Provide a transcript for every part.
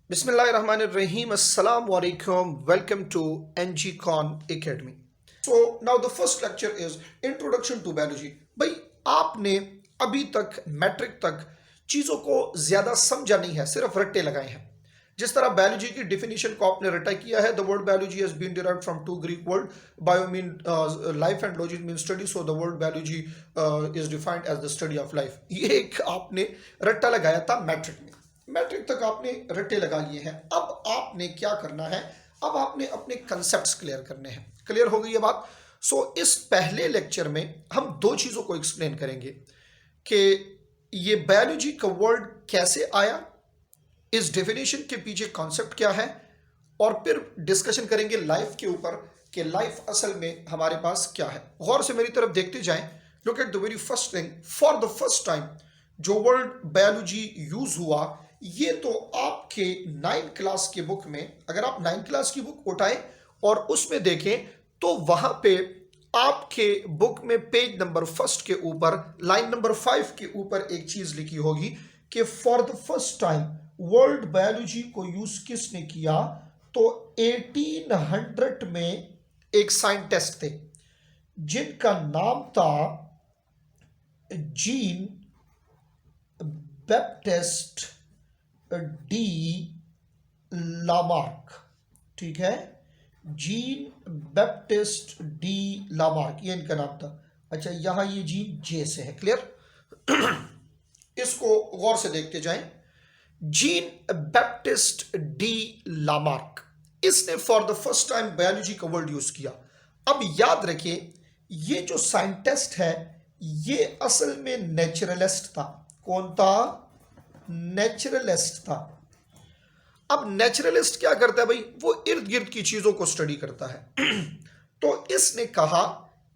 Bismillahirrahmanirrahim. Assalamu alaikum. Welcome to NGCon Academy. So now the first lecture is Introduction to Biology. भाई आपने अभी तक matric तक चीज़ों को ज़्यादा समझा नहीं है, सिर्फ रट्टे लगाए हैं। जिस तरह बायोलॉजी की डिफिनीशन को आपने रटा किया है, the word biology has been derived from two Greek word, bio mean life and logy mean study, so the word biology is defined as the study of life. ये एक आपने रट्टा लगाया था मैट्रिक में। मैट्रिक तक आपने रट्टे लगा लिए हैं। अब आपने क्या करना है, अब आपने अपने कंसेप्ट क्लियर करने हैं। क्लियर हो गई ये बात। सो इस पहले लेक्चर में हम दो चीज़ों को एक्सप्लेन करेंगे कि ये बायोलॉजी का वर्ड कैसे आया, इस डेफिनेशन के पीछे कॉन्सेप्ट क्या है, और फिर डिस्कशन करेंगे लाइफ के ऊपर कि लाइफ असल में हमारे पास क्या है। गौर से मेरी तरफ देखते जाएं। Look at the very first thing, for the first time जो वर्ड बायोलॉजी यूज हुआ, ये तो आपके 9th क्लास की बुक में, अगर आप 9th क्लास की बुक उठाएं और उसमें देखें तो वहां पे आपके बुक में पेज नंबर 1 के ऊपर लाइन नंबर 5 के ऊपर एक चीज लिखी होगी कि for the first time world biology को यूज किसने किया, तो 1800 में एक साइंटिस्ट थे जिनका नाम था जीन बैप्टिस्ट डी लामार्क। ठीक है, जीन बैप्टिस्ट डी लामार्क, ये इनका नाम था। अच्छा, यहां ये जीन जे से है। क्लियर? इसको गौर से देखते जाएं। जीन बैप्टिस्ट डी लामार्क, इसने for the first time biology का वर्ड यूज किया। अब याद रखिए, ये जो साइंटिस्ट है ये असल में नेचुरलिस्ट था। कौन था? नेचुरलिस्ट था। अब नेचुरलिस्ट क्या करता है भाई? वो इर्द गिर्द की चीजों को स्टडी करता है। तो इसने कहा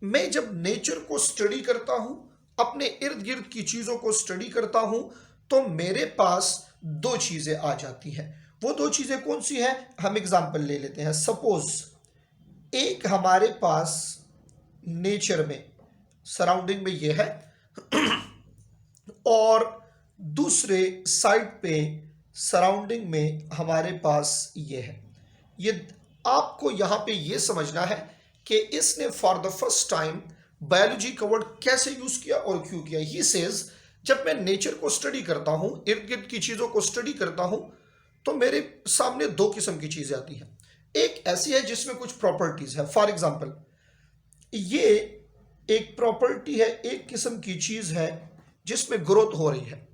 मैं जब नेचर को स्टडी करता हूं, अपने इर्द गिर्द की चीजों को स्टडी करता हूं, तो मेरे पास दो चीजें आ जाती हैं। वो दो चीजें कौन सी हैं? हम एग्जांपल ले लेते हैं। सपोज एक हमारे पास नेचर में सराउंडिंग में ये है और दूसरे साइड पे सराउंडिंग में हमारे पास ये है। ये आपको यहां पे ये समझना है कि इसने for the first time biology का वर्ड कैसे यूज किया और क्यों किया। ही सेज जब मैं नेचर को स्टडी करता हूं, इर्द गिर्द की चीजों को स्टडी करता हूं, तो मेरे सामने दो किस्म की चीजें आती हैं। एक ऐसी है जिसमें कुछ प्रॉपर्टीज है। फॉर एग्जाम्पल, ये एक प्रॉपर्टी है, एक किस्म की चीज है जिसमें ग्रोथ हो रही है,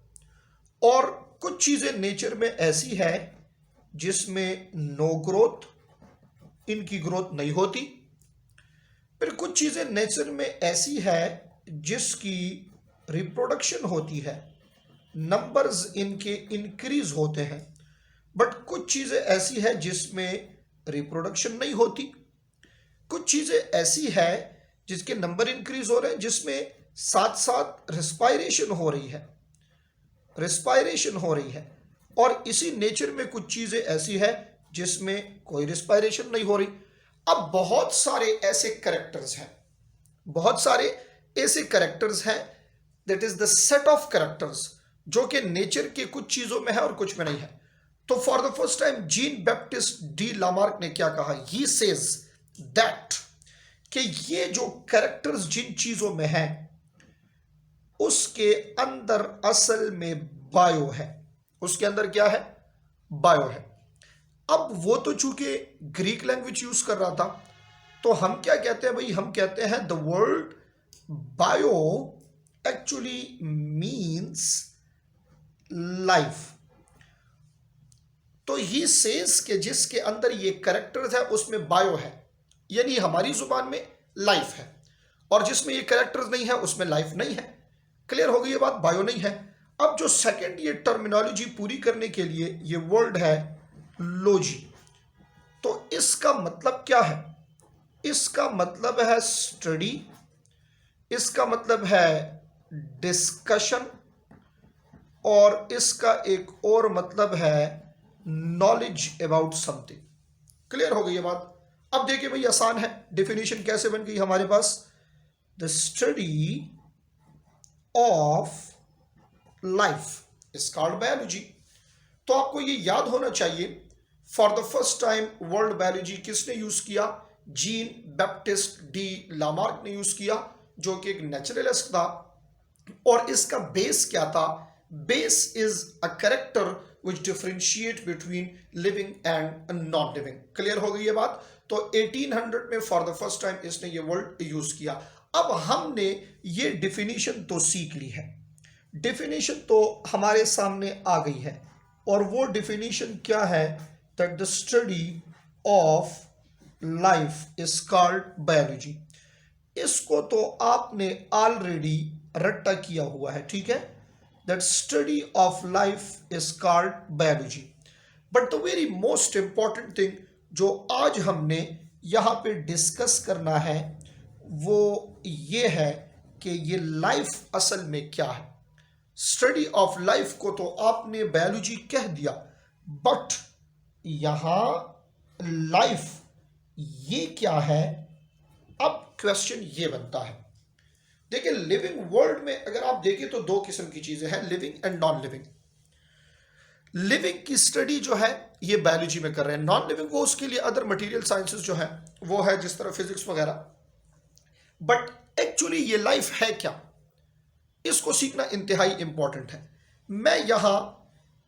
और कुछ चीजें नेचर में ऐसी है जिसमें नो ग्रोथ, इनकी ग्रोथ नहीं होती। फिर कुछ चीजें नेचर में ऐसी है जिसकी रिप्रोडक्शन होती है, नंबर्स इनके इंक्रीज होते हैं। बट कुछ चीजें ऐसी है जिसमें रिप्रोडक्शन नहीं होती। कुछ चीजें ऐसी है जिसके नंबर इंक्रीज हो रहे हैं, जिसमें साथ साथ रिस्पायरेशन हो रही है, रिस्पायरेशन हो रही है। और इसी नेचर में कुछ चीजें ऐसी है जिसमें कोई रिस्पायरेशन नहीं हो रही। अब बहुत सारे ऐसे कैरेक्टर्स हैं, बहुत सारे ऐसे कैरेक्टर्स हैं, that is the set of characters जो कि नेचर के कुछ चीजों में है और कुछ में नहीं है। तो for the first time Jean Baptiste D Lamarck ने क्या कहा? ही सेज दैट कि ये जो कैरेक्टर्स जिन चीजों में है उसके अंदर असल में बायो है। उसके अंदर क्या है? बायो है। अब वो तो चूंकि ग्रीक लैंग्वेज यूज कर रहा था, तो हम क्या कहते हैं भाई? हम कहते हैं the word bio actually means life. तो ही सेज के जिसके अंदर ये कैरेक्टर्स है उसमें बायो है, यानी हमारी जुबान में लाइफ है, और जिसमें ये कैरेक्टर्स नहीं है उसमें लाइफ नहीं है। क्लियर हो गई ये बात? बायो नहीं है। अब जो सेकंड ये टर्मिनोलॉजी पूरी करने के लिए ये वर्ड है लॉजी। तो इसका मतलब क्या है? इसका मतलब है स्टडी, इसका मतलब है डिस्कशन, और इसका एक और मतलब है नॉलेज अबाउट समथिंग। क्लियर हो गई ये बात? अब देखिए भाई, आसान है। डेफिनेशन कैसे बन गई हमारे पास? The study of life is called biology. तो आपको ये याद होना चाहिए, for the first time world biology किसने यूज किया? जीन बैप्टिस्ट डी लामार्क ने यूज किया, जो कि एक नेचुरलिस्ट था। और इसका बेस क्या था? Base is a character which differentiate between living and non living. Clear हो गई ये बात? तो 1800 में फॉर द फर्स्ट टाइम इसने ये वर्ड यूज किया। अब हमने ये डिफिनीशन तो सीख ली है, डिफिनीशन तो हमारे सामने आ गई है, और वो डिफिनीशन क्या है? That the study of life is called biology. इसको तो आपने ऑलरेडी रट्टा किया हुआ है, ठीक है? That study of life is called biology. But the very most important thing जो आज हमने यहाँ पे डिस्कस करना है वो ये है कि ये लाइफ असल में क्या है। स्टडी ऑफ लाइफ को तो आपने बायोलॉजी कह दिया, बट यहाँ लाइफ ये क्या है? अब क्वेश्चन ये बनता है, देखिए लिविंग वर्ल्ड में अगर आप देखें तो दो किस्म की चीजें हैं, living and non living. Living की स्टडी जो है ये बायोलॉजी में कर रहे हैं, नॉन लिविंग वो उसके लिए अदर मटेरियल साइंसेस जो है वो है, जिस तरह फिजिक्स वगैरह। बट एक्चुअली ये लाइफ है क्या, इसको सीखना इंतहाई इंपॉर्टेंट है। मैं यहां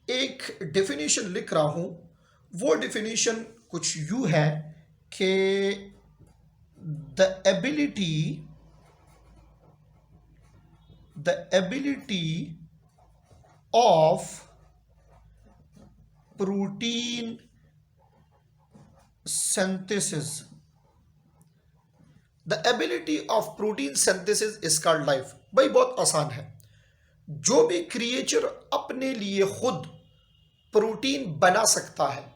एक डेफिनेशन लिख रहा हूं, वो डेफिनेशन कुछ यूं है कि the ability of protein synthesis, the ability of protein synthesis is called life। भाई बहुत आसान है, जो भी क्रिएचर अपने लिए खुद प्रोटीन बना सकता है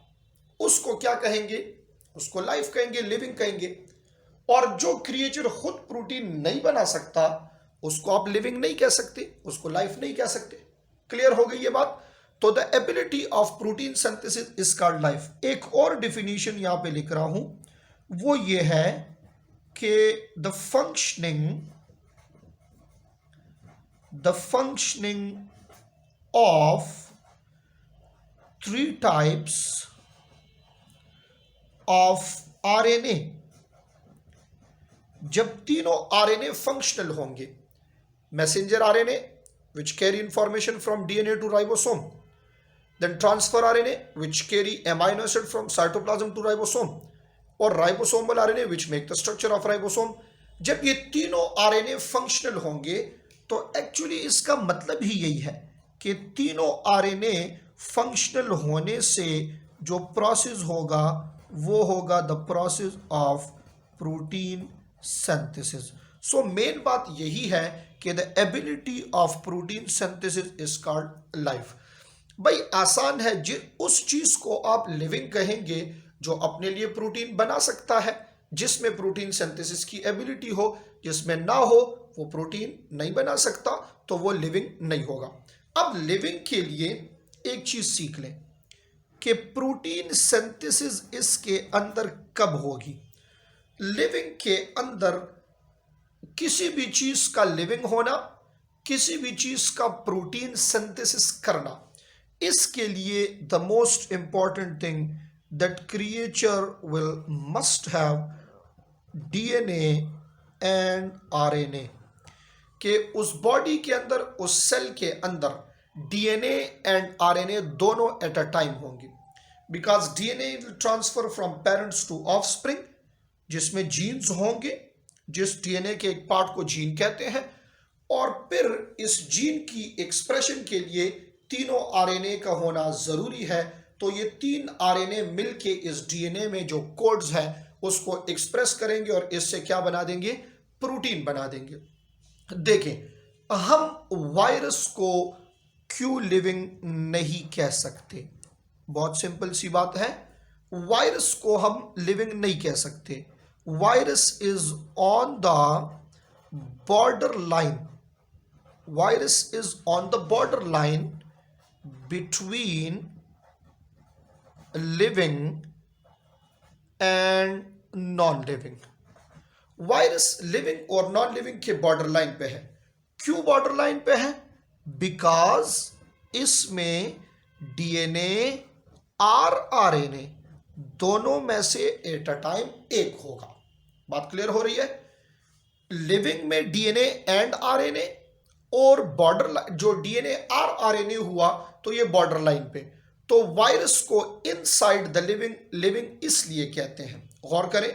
उसको क्या कहेंगे? उसको लाइफ कहेंगे, लिविंग कहेंगे। और जो क्रिएचर खुद प्रोटीन नहीं बना सकता उसको आप लिविंग नहीं कह सकते, उसको लाइफ नहीं कह सकते। क्लियर हो गई ये बात? तो the ability of protein synthesis is called life. एक और डिफिनीशन यहां पे लिख रहा हूं, वो ये है कि the functioning of 3 types of RNA, जब तीनों आरएनए फंक्शनल होंगे, messenger RNA which carry information from DNA to ribosome, then transfer RNA which carry amino acid from cytoplasm to ribosome, और ribosomal RNA which make the structure of ribosome। जब ये तीनों RNA functional होंगे तो actually इसका मतलब ही यही है कि तीनों आरएनए फंक्शनल होने से जो प्रोसेस होगा वो होगा the process of protein synthesis. So main बात यही है कि the ability of protein synthesis is called life. भाई आसान है, उस चीज को आप लिविंग कहेंगे जो अपने लिए प्रोटीन बना सकता है, जिसमें प्रोटीन सिंथेसिस की एबिलिटी हो, जिसमें ना हो वो प्रोटीन नहीं बना सकता, तो वो लिविंग नहीं होगा। अब लिविंग के लिए एक चीज सीख लें कि प्रोटीन सिंथेसिस इसके अंदर कब होगी। लिविंग के अंदर किसी भी चीज का लिविंग होना, किसी भी चीज का प्रोटीन सिंथेसिस करना, इसके लिए the most important thing that creature will must have DNA and RNA, कि उस बॉडी के अंदर, उस सेल के अंदर डीएनए एंड आरएनए दोनों एट अ टाइम होंगे। Because DNA will transfer from parents to offspring, जिसमें जीन्स होंगे, जिस डीएनए के एक पार्ट को जीन कहते हैं, और फिर इस जीन की एक्सप्रेशन के लिए तीनों आरएनए का होना जरूरी है। तो ये 3 आरएनए मिलके इस डीएनए में जो कोड्स है उसको एक्सप्रेस करेंगे और इससे क्या बना देंगे? प्रोटीन बना देंगे। देखें, हम वायरस को क्यों लिविंग नहीं कह सकते? बहुत सिंपल सी बात है, वायरस को हम लिविंग नहीं कह सकते। Virus is on the border line, virus is on the border line between living and non living. Virus living और नॉन लिविंग के बॉर्डर लाइन पे है। क्यों बॉर्डर लाइन पे है? बिकॉज इसमें डीएनए और आरएनए दोनों में से एट अ टाइम एक होगा। बात क्लियर हो रही है? लिविंग में डीएनए एंड आरएनए, और बॉर्डर जो डीएनए और आरएनए हुआ तो ये बॉर्डर लाइन पे। तो वायरस को इनसाइड द लिविंग लिविंग इसलिए कहते हैं। गौर करें,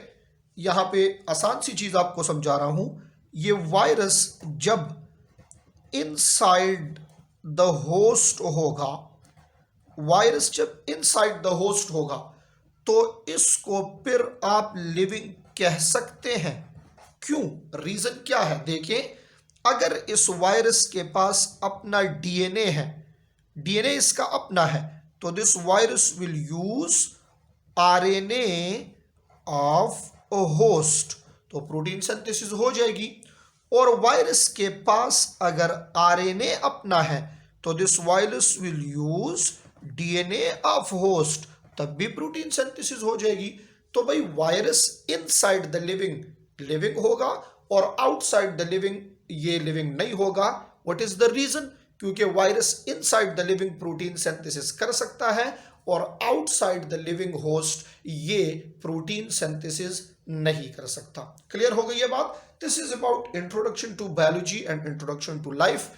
यहां पे आसान सी चीज आपको समझा रहा हूं। ये वायरस जब इनसाइड द होस्ट होगा, वायरस जब इनसाइड द होस्ट होगा तो इसको फिर आप लिविंग कह सकते हैं। क्यों? रीजन क्या है? देखें, अगर इस वायरस के पास अपना डीएनए है, डीएनए इसका अपना है, तो this virus will use RNA of a host, तो प्रोटीन सिंथेसिस हो जाएगी। और वायरस के पास अगर आरएनए अपना है तो this virus will use DNA of host, तब भी प्रोटीन सिंथेसिस हो जाएगी। तो भाई virus inside the living living होगा और आउटसाइड द लिविंग ये लिविंग नहीं होगा। What is the reason? क्योंकि virus inside the living protein synthesis कर सकता है और आउटसाइड द लिविंग होस्ट ये प्रोटीन सिंथेसिस नहीं कर सकता। क्लियर हो गई ये बात? This is about introduction to biology and introduction to life.